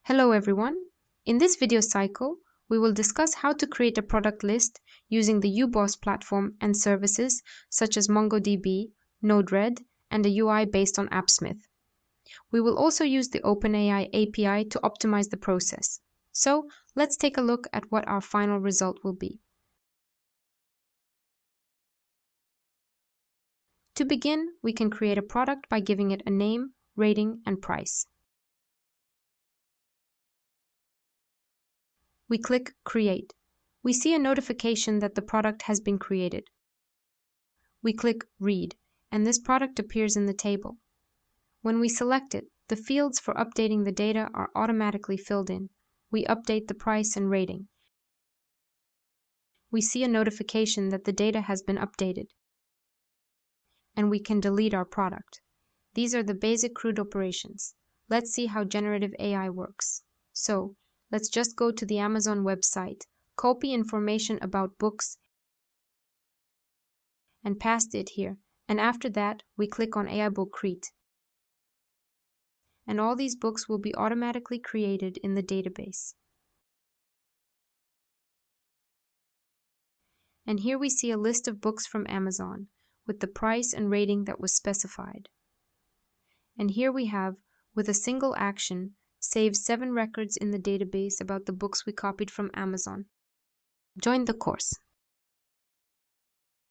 Hello everyone. In this video cycle, we will discuss how to create a product list using the UBOS platform and services such as MongoDB, NodeRed, and a UI based on Appsmith. We will also use the OpenAI API to optimize the process. So let's take a look at what our final result will be. To begin, we can create a product by giving it a name, rating, and price. We click Create. We see a notification that the product has been created. We click Read, and this product appears in the table. When we select it, the fields for updating the data are automatically filled in. We update the price and rating. We see a notification that the data has been updated. And we can delete our product. These are the basic CRUD operations. Let's see how generative AI works. So, let's just go to the Amazon website, copy information about books, and paste it here. And after that, we click on AI Book Create. And all these books will be automatically created in the database. And here we see a list of books from Amazon with the price and rating that was specified. And here we have, with a single action, saved 7 records in the database about the books we copied from Amazon. Join the course.